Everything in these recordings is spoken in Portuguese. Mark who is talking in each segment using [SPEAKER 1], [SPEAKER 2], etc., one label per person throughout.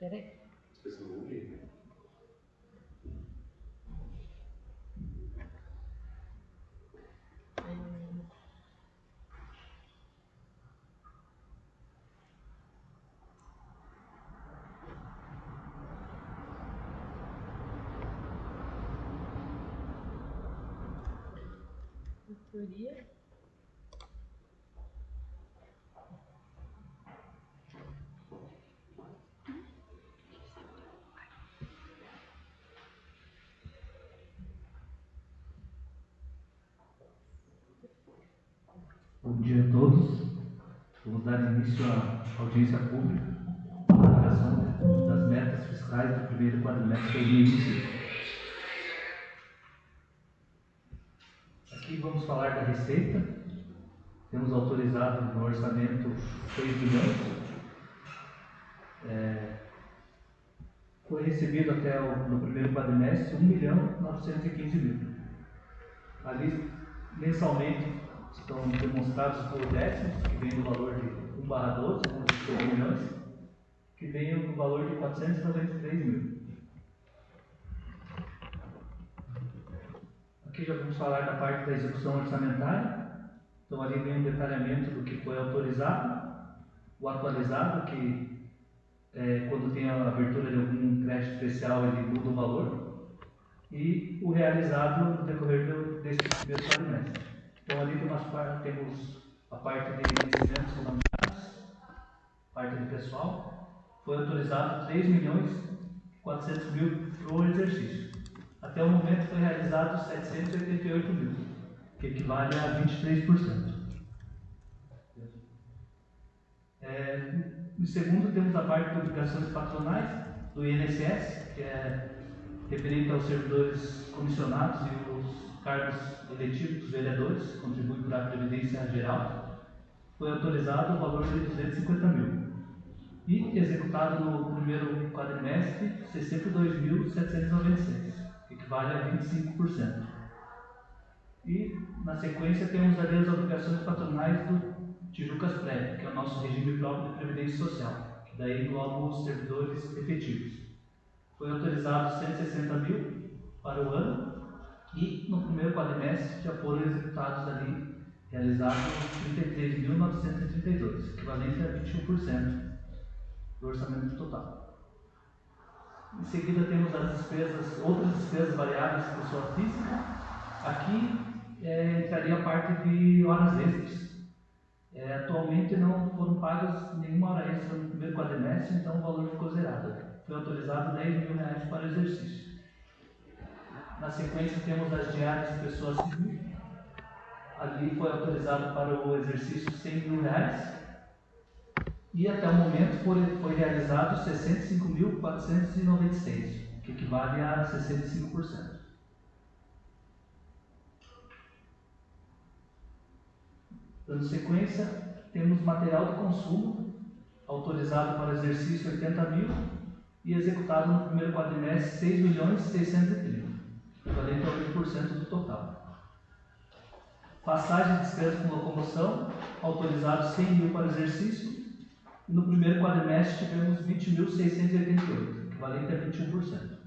[SPEAKER 1] Peraí.
[SPEAKER 2] As pessoas vão ver.
[SPEAKER 1] Teoria.
[SPEAKER 3] Bom dia a todos. Vamos dar início à audiência pública para a avaliação das metas fiscais do primeiro quadrimestre de 2025. Aqui vamos falar da receita. Temos autorizado no orçamento 6 bilhões. Foi recebido até no primeiro quadrimestre 1.915.000. Ali, mensalmente, estão demonstrados por décimos, que vem do valor de 1/12, 1,6 milhões, que vem do valor de 493.000. Aqui já vamos falar da parte da execução orçamentária. Então ali vem um detalhamento do que foi autorizado, o atualizado, que quando tem a abertura de algum crédito especial ele muda o valor, e o realizado no decorrer desse primeiro quadrimestre. Então ali temos a parte de investimentos financeiros, parte do pessoal, foi autorizado 3.400.000 para o exercício. Até o momento foi realizado 788.000, que equivale a 23%. Em segundo, temos a parte de obrigações patronais do INSS, que é referente aos servidores comissionados e os cargos eletivos dos vereadores, contribuem para a Previdência Geral. Foi autorizado o valor de 250.000 e executado no primeiro quadrimestre 62.796, que equivale a 25%. E na sequência temos ali as obrigações patronais do Tijucas Prévio, que é o nosso regime próprio de Previdência Social, que daí engloba os servidores efetivos. Foi autorizado 160.000 para o ano e no primeiro quadrimestre já foram executados ali, realizados 33.932, equivalente a 21% do orçamento total. Em seguida temos as despesas, outras despesas variáveis de pessoa física. Aqui entraria a parte de horas extras. Atualmente não foram pagas nenhuma hora extra no primeiro quadrimestre, então o valor ficou zerado. Foi autorizado R$10.000 para o exercício. Na sequência temos as diárias de pessoas civis. Ali foi autorizado para o exercício R$100.000 e até o momento foi realizado 65.496, que equivale a 65%. Dando sequência, temos material de consumo, autorizado para o exercício 80.000 e executado no primeiro quadrimestre 6.630, equivalente a 8% do total. Passagem de despesa com locomoção, autorizado 100.000 para o exercício, e no primeiro quadrimestre tivemos 20.688, equivalente a 21%.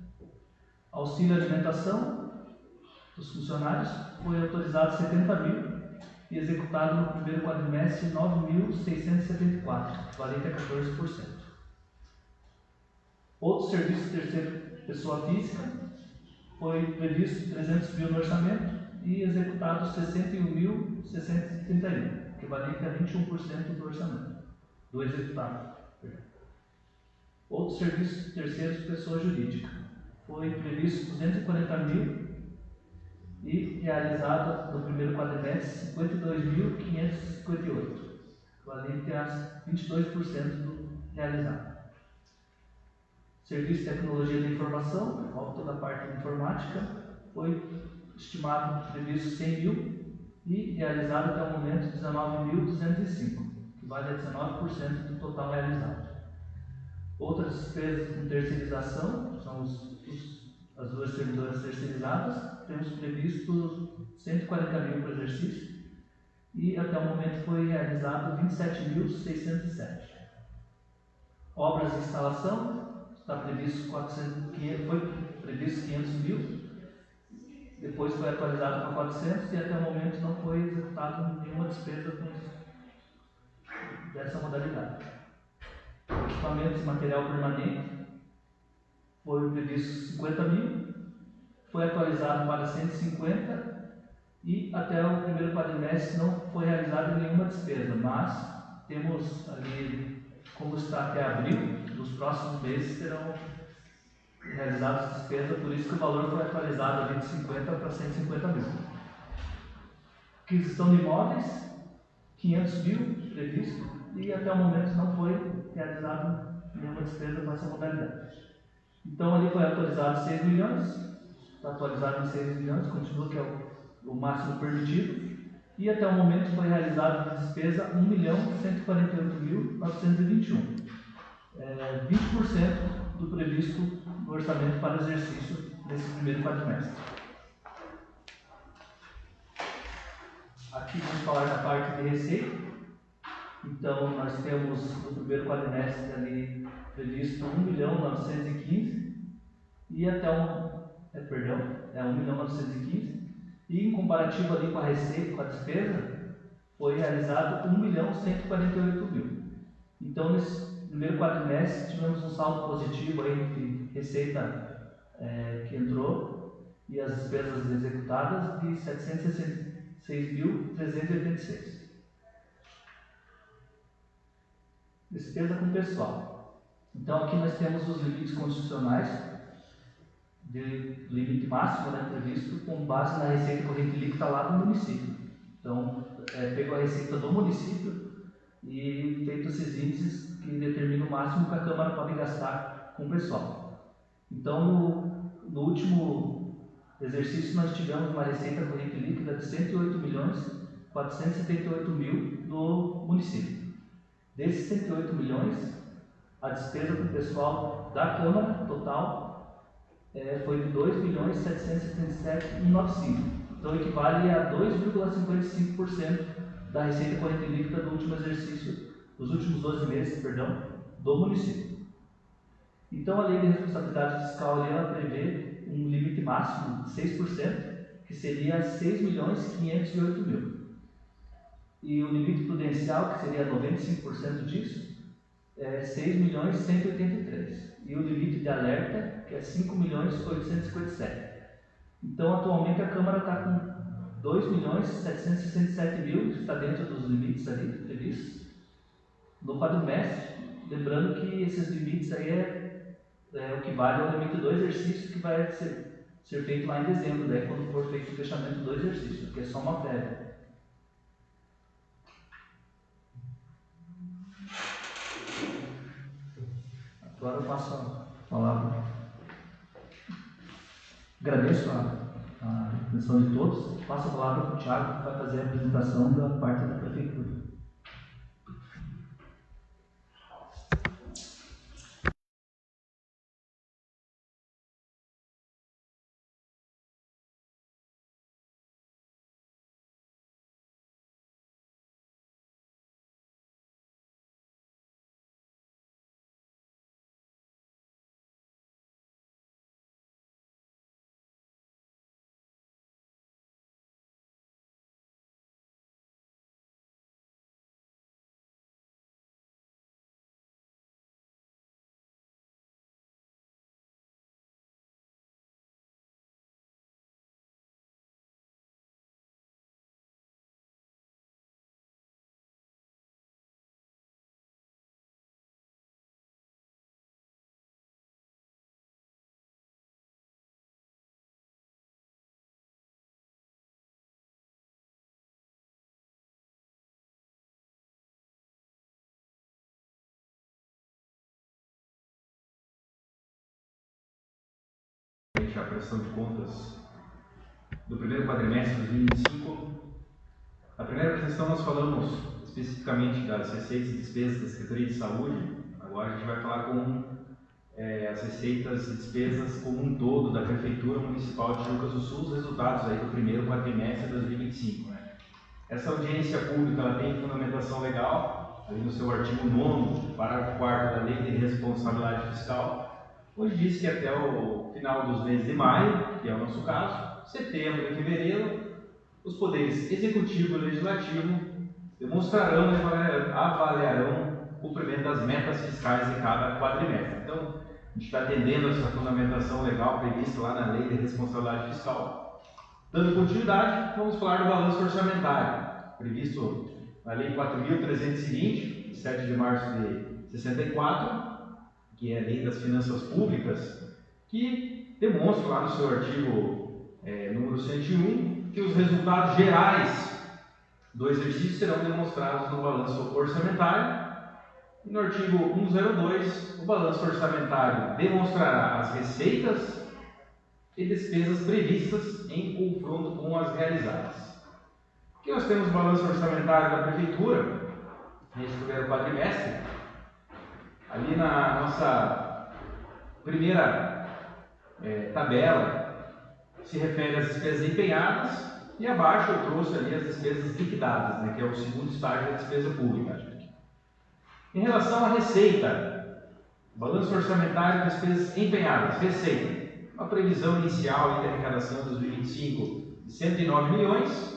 [SPEAKER 3] Auxílio alimentação dos funcionários foi autorizado 70.000 e executado no primeiro quadrimestre 9.674, equivalente a 14%. Outros serviços de terceira pessoa física foi previsto 300.000 no orçamento e executado 61.631, equivalente a 21% do orçamento, do executado. Outros serviços de terceiros pessoa jurídica foi previsto 240.000 e realizado no primeiro quadrimestre 52.558, equivalente a 22% do realizado. Serviço de tecnologia da informação, toda a parte de informática, foi estimado previsto 100.000 e realizado até o momento 19.205, que vale a 19% do total realizado. Outras despesas com terceirização, são as duas servidoras terceirizadas, temos previsto 140.000 para o exercício e até o momento foi realizado 27.607. Obras de instalação, está previsto 400, foi previsto 500 mil, depois foi atualizado para 400 e até o momento não foi executado nenhuma despesa dessa modalidade. Equipamentos e material permanente foi previsto 50 mil, foi atualizado para 150 e até o primeiro quadrimestre não foi realizada nenhuma despesa, mas temos ali, como está até abril, nos próximos meses serão realizadas despesas, por isso que o valor foi atualizado ali de 50 para 150 mil. Aquisição de imóveis, 500 mil previsto e até o momento não foi realizado nenhuma despesa com essa modalidade. Então ali foi atualizado 6 milhões, está atualizado em 6 milhões, continua que é o máximo permitido, e até o momento foi realizada a despesa 1.148.921, 20% do previsto no orçamento para exercício nesse primeiro quadrimestre. Aqui vamos falar da parte de receita. Então nós temos no primeiro quadrimestre ali previsto 1.915 e até 1.915 e em comparativo ali com a receita, com a despesa, foi realizado 1.148.000. Então nesse primeiro quadrimestre tivemos um saldo positivo aí entre receita que entrou e as despesas executadas de 766.386. Despesa com pessoal. Então aqui nós temos os limites constitucionais de limite máximo, né, previsto com base na receita corrente líquida lá do município. Então pegou a receita do município e feito esses índices que determinam o máximo que a Câmara pode gastar com o pessoal. Então no último exercício nós tivemos uma receita corrente líquida de 108.478.000 do município. Desses 108 milhões, a despesa com o pessoal da Câmara total foi de 2.777.195. Então equivale a 2,55% da receita corrente líquida do último exercício, dos últimos 12 meses, do município. Então a lei de responsabilidade fiscal ela prevê um limite máximo de 6%, que seria 6.508.000. E o limite prudencial, que seria 95% disso, é 6.183.000. E o limite de alerta, que é 5.857.000. Então, atualmente a Câmara está com 2.767.000, que está dentro dos limites ali previstos no quadrimestre. Lembrando que esses limites aí o que vale ao limite do exercício, que vai ser feito lá em dezembro, daí quando for feito o fechamento do exercício, que é só uma prévia. Agora eu passo a palavra. Agradeço a atenção de todos. Passo a palavra para o Thiago, que vai fazer a apresentação da parte da Prefeitura.
[SPEAKER 1] A prestação de contas do primeiro quadrimestre de 2025. Na primeira apresentação nós falamos especificamente das receitas e despesas da Secretaria de Saúde. Agora a gente vai falar com as receitas e despesas como um todo da Prefeitura Municipal de Lucas do Sul, os resultados aí do primeiro quadrimestre de 2025. Né? Essa audiência pública ela tem fundamentação legal, ali no seu artigo 9º, parágrafo 4º da Lei de Responsabilidade Fiscal, onde diz que até o final dos meses de maio, que é o nosso caso, setembro e fevereiro, os poderes executivo e legislativo demonstrarão e avaliarão o cumprimento das metas fiscais de cada quadrimestre. Então, a gente está atendendo essa fundamentação legal prevista lá na Lei de Responsabilidade Fiscal. Dando continuidade, vamos falar do balanço orçamentário, previsto na Lei 4.320, de 7 de março de 64, que é a Lei das Finanças Públicas, que demonstra lá no seu artigo número 101 que os resultados gerais do exercício serão demonstrados no balanço orçamentário. E no artigo 102, o balanço orçamentário demonstrará as receitas e despesas previstas em confronto com as realizadas. Aqui nós temos o balanço orçamentário da Prefeitura, neste primeiro quadrimestre. Ali na nossa primeira tabela se refere às despesas empenhadas e abaixo eu trouxe ali as despesas liquidadas, que é o segundo estágio da despesa pública. Em relação à receita, balanço orçamentário de despesas empenhadas, receita, uma previsão inicial de arrecadação de 2025 de 109 milhões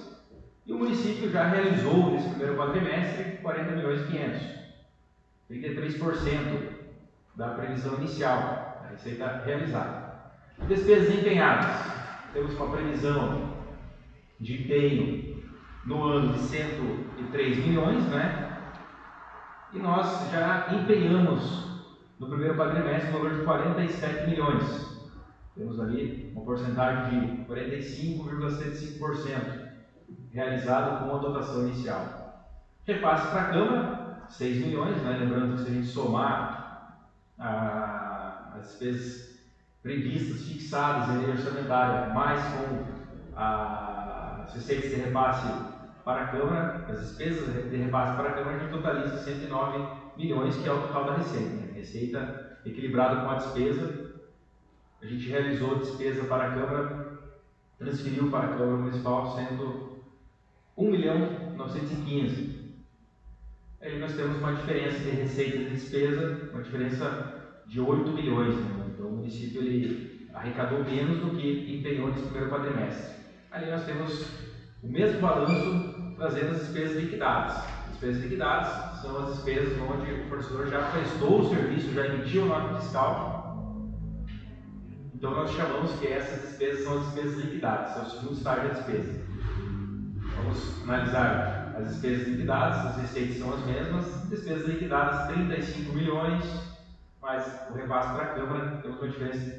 [SPEAKER 1] e o município já realizou nesse primeiro quadrimestre 40 milhões e 500, 33% da previsão inicial, da receita realizada. Despesas empenhadas, temos uma previsão de empenho no ano de 103 milhões, E nós já empenhamos no primeiro quadrimestre no valor de 47 milhões. Temos ali uma porcentagem de 45,75% realizado com a dotação inicial. Repasse para a Câmara, 6 milhões, lembrando que se a gente somar as despesas previstas, fixadas em lei orçamentária, mais com as receitas de repasse para a Câmara, as despesas de repasse para a Câmara, a gente totaliza 109 milhões, que é o total da receita. Receita equilibrada com a despesa, a gente realizou a despesa para a Câmara, transferiu para a Câmara Municipal sendo 1.915.000. Aí nós temos uma diferença de receita e de despesa, uma diferença de 8 milhões. Então o município ele arrecadou menos do que empenhou nesse primeiro quadrimestre. Ali nós temos o mesmo balanço trazendo as despesas liquidadas. As despesas liquidadas são as despesas onde o fornecedor já prestou o serviço, já emitiu nota fiscal. Então nós chamamos que essas despesas são as despesas liquidadas, é o segundo estágio da despesa. Vamos analisar as despesas liquidadas, as receitas são as mesmas, despesas liquidadas 35 milhões, mas o repasse para a Câmara temos uma diferença de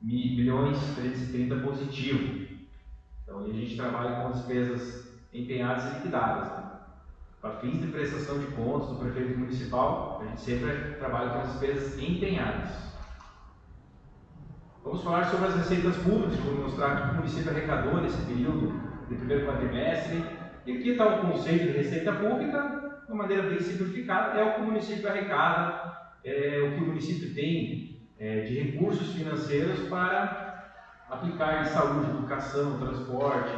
[SPEAKER 1] 3.330 positivo. Então a gente trabalha com despesas empenhadas e liquidadas. Para fins de prestação de contas do prefeito municipal, a gente sempre trabalha com as despesas empenhadas. Vamos falar sobre as receitas públicas, vou mostrar que o município arrecadou nesse período de primeiro quadrimestre. E aqui está o conceito de receita pública, de uma maneira bem simplificada, é o que o município arrecada, é o que o município tem de recursos financeiros para aplicar em saúde, educação, transporte,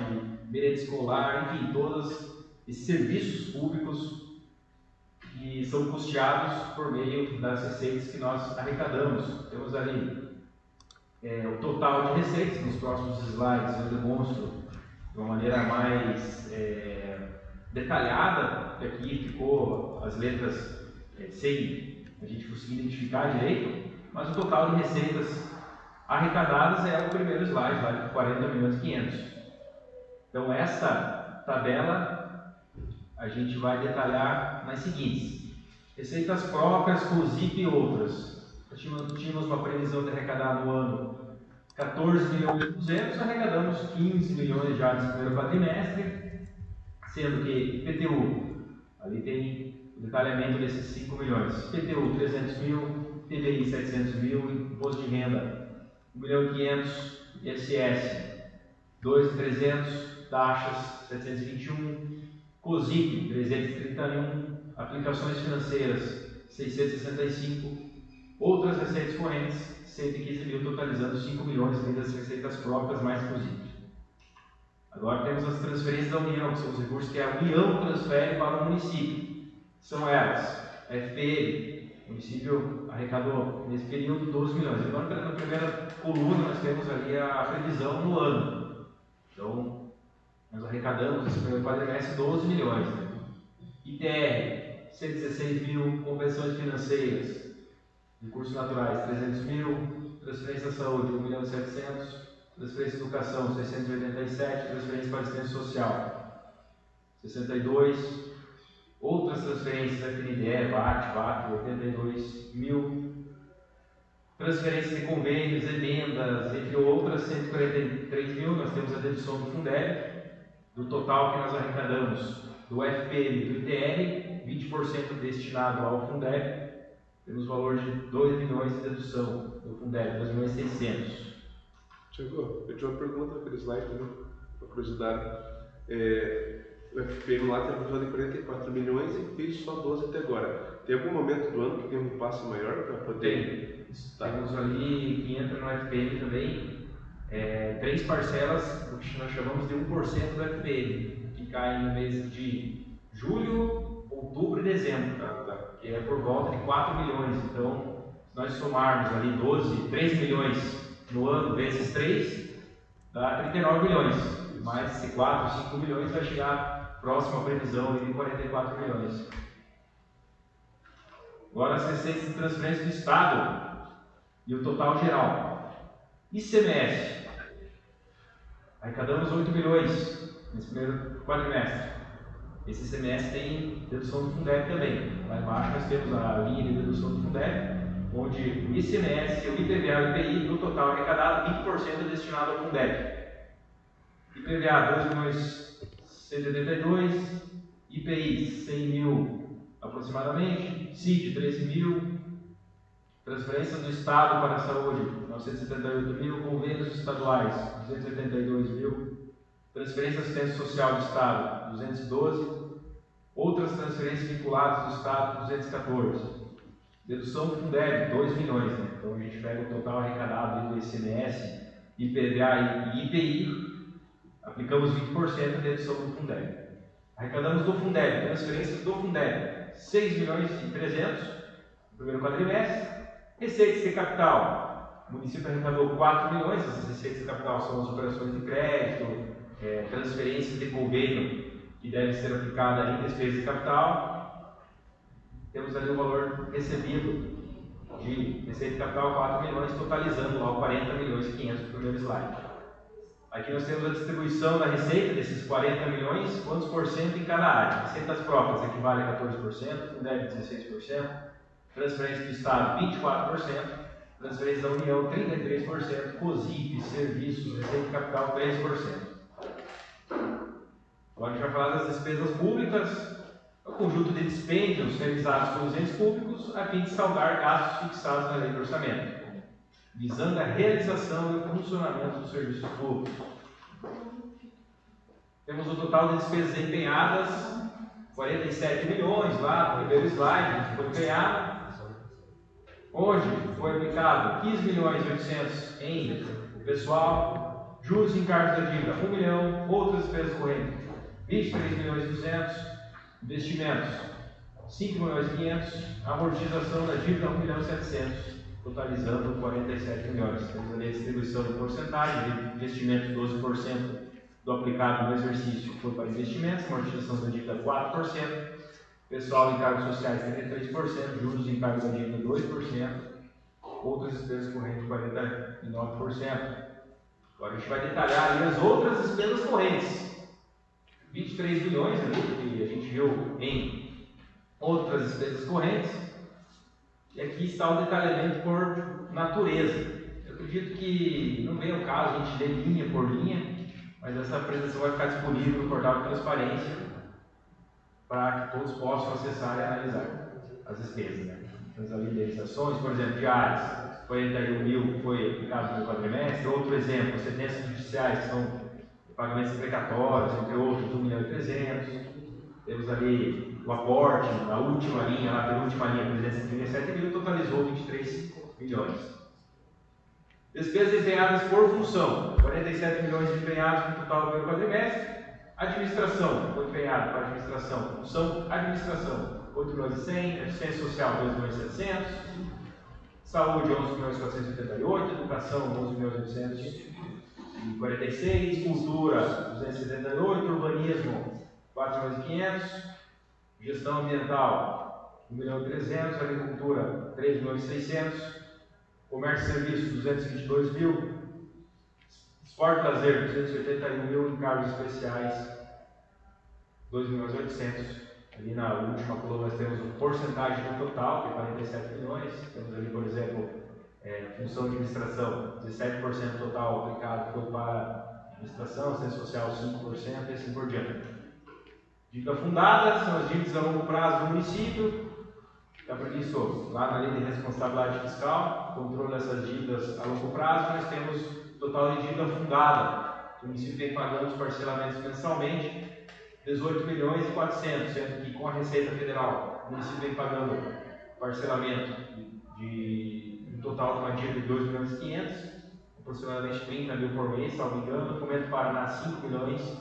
[SPEAKER 1] merenda escolar, enfim, todos esses serviços públicos que são custeados por meio das receitas que nós arrecadamos. Temos ali o total de receitas, nos próximos slides eu demonstro de uma maneira mais detalhada, porque aqui ficou as letras sem a gente conseguir identificar direito, mas o total de receitas arrecadadas é o primeiro slide, lá de 40 milhões e 500. Então essa tabela a gente vai detalhar nas seguintes: receitas próprias, COSIP e outras. Tínhamos uma previsão de arrecadar no ano 14 milhões e 200, arrecadamos 15 milhões já nesse primeiro quadrimestre, sendo que IPTU, ali tem o detalhamento desses 5 milhões, IPTU 300 mil, TBI 700 mil, imposto de renda 1.500.000, ISS 2.300, taxas 721, COSIP 331, aplicações financeiras 665, outras receitas correntes 115 mil, totalizando 5 milhões das receitas próprias mais COSIP. Agora temos as transferências da União, que são os recursos que a União transfere para o município. São elas: FPM, O município arrecadou nesse período 12 milhões. Agora, na primeira coluna, nós temos ali a previsão no ano. Então, nós arrecadamos nesse primeiro quadrimestre 12 milhões. Né? ITR, 116 mil, convenções financeiras, recursos naturais, 300 mil, transferência à saúde, 1 milhão e 700, transferência à educação, 687, transferência para assistência social, 62, outras transferências, FNDE, VAT, 82 mil, transferências de convênios, emendas, entre outras, 143 mil, nós temos a dedução do Fundeb, do total que nós arrecadamos do FPM e do ITR, 20% destinado ao Fundeb, temos valor de 2 milhões de dedução do Fundeb, 2 milhões e 600.
[SPEAKER 2] Chegou. Eu tinha uma pergunta naquele slide também, uma curiosidade. O FPM lá tem previsão de 44 milhões e fez só 12 até agora. Tem algum momento do ano que tem um repasse maior para poder?
[SPEAKER 1] Tem. Temos ali, que entra no FPM também, 3 parcelas, o que nós chamamos de 1% do FPM, que cai no mês de julho, outubro e dezembro, que é por volta de 4 milhões. Então, se nós somarmos ali 3 milhões no ano vezes 3, dá 39 milhões. Mais esse 4, 5 milhões vai chegar próximo à previsão de 44 milhões. Agora as receitas de transferência do Estado e o total geral. ICMS. Arrecadamos 8 milhões nesse primeiro quadrimestre. Esse ICMS tem dedução do Fundeb também. Lá embaixo nós temos a linha de dedução do Fundeb, onde o ICMS, o IPVA e o IPI, no total arrecadado, 20% é destinado ao Fundeb. IPVA 2.182, IPI 100 mil aproximadamente, CID 13 mil, transferências do Estado para a saúde 978 mil, convênios estaduais 282 mil, transferência de assistência social do Estado 212, outras transferências vinculadas do Estado 214. Dedução do Fundeb, 2 milhões, né? Então a gente pega o total arrecadado do ICMS, IPVA e IPI, aplicamos 20% de dedução do Fundeb. Arrecadamos do Fundeb, transferências do Fundeb, 6 milhões e 300 no primeiro quadrimestre. Receitas de capital, o município arrecadou 4 milhões, essas receitas de capital são as operações de crédito, transferências de convênio que devem ser aplicadas em despesas de capital. Temos ali o valor recebido de receita de capital 4 milhões, totalizando lá o 40 milhões e 500 no primeiro slide. Aqui nós temos a distribuição da receita desses 40 milhões, quantos por cento em cada área. Receitas próprias equivale a 14%, Fundeb 16%, transferência do Estado 24%, transferência da União 33%, COSIP, serviços, receita de capital 3%. Agora a gente vai falar das despesas públicas. O conjunto de dispêndios realizados pelos entes públicos a fim de saldar gastos fixados na lei de orçamento, visando a realização e o funcionamento dos serviços públicos. Temos o total de despesas empenhadas, 47 milhões lá no primeiro slide, que foi empenhado, onde foi aplicado 15 milhões e 800 em pessoal, juros e encargos da dívida 1 milhão, outras despesas correntes 23 milhões e 200, investimentos 5 milhões e 500, amortização da dívida 1 milhão e 700, totalizando 47 milhões. Temos ali a distribuição de porcentagem, de investimentos 12% do aplicado no exercício foi para investimentos, amortização da dívida 4%, pessoal e encargos sociais 33%, juros e encargos da dívida 2%, outras despesas correntes 49%. Agora a gente vai detalhar ali as outras despesas correntes. 23 bilhões ali, que a gente viu em outras despesas correntes. E aqui está o detalhamento por natureza. Eu acredito que não vem ao caso a gente ler linha por linha, mas essa apresentação vai ficar disponível no portal de transparência para que todos possam acessar e analisar as despesas. Né? Temos ali indenizações, por exemplo, diárias, 41 mil foi aplicado no quadrimestre. Outro exemplo, sentenças judiciais, que são pagamentos precatórios, entre outros, 1 milhão e 300. Temos ali o aporte, a última linha, a penúltima linha, 337 mil, totalizou 23 milhões. Despesas empenhadas por função, 47 milhões empenhados no total do primeiro quadrimestre. Administração, foi empenhado para administração, função administração, 8.100.000, assistência social 2.700.000, saúde 11.488.000, educação 11.846.000, cultura 278.000, urbanismo 4.500.000, gestão ambiental 1.300.000, agricultura 3.600.000, comércio e serviços 222.000, esporte e lazer 281.000, encargos especiais 2.800.000. Ali na última coluna nós temos a porcentagem do total, que é 47 milhões. Temos ali, por exemplo, função de administração, 17% total aplicado foi para administração, assistência social 5% e assim por diante. Dívida fundada são as dívidas a longo prazo do município. Está previsto lá na lei de responsabilidade fiscal, controle dessas dívidas a longo prazo. Nós temos total de dívida fundada, que o município vem pagando os parcelamentos mensalmente, 18.400.000, sendo que com a Receita Federal o município vem pagando parcelamento de um total de uma dívida de 2.500.000, aproximadamente 30 mil por mês, salvo engano. Fomento Paraná 5 milhões,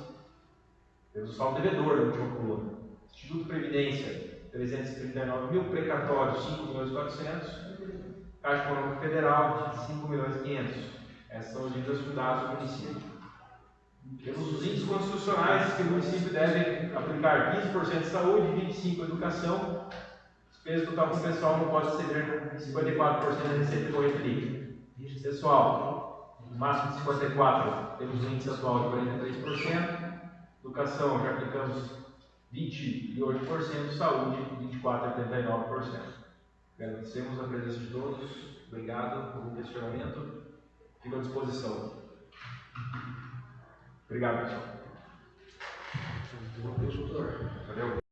[SPEAKER 1] temos o saldo devedor na última coluna. Instituto de Previdência 339.000, precatório 5.400.000, Caixa Econômica Federal 5.500.000. Essas são as dívidas fundadas do município. Temos os índices constitucionais que o município deve aplicar: 15% de saúde, 25% de educação. Despesa total com o pessoal não pode exceder 54% da receita corrente líquida. Pessoal, no máximo de 54%, temos o índice atual de 43%. Educação, já aplicamos 28%, saúde 24,89%. Agradecemos a presença de todos. Obrigado pelo questionamento. Fico à disposição. Obrigado, pessoal.
[SPEAKER 2] Valeu.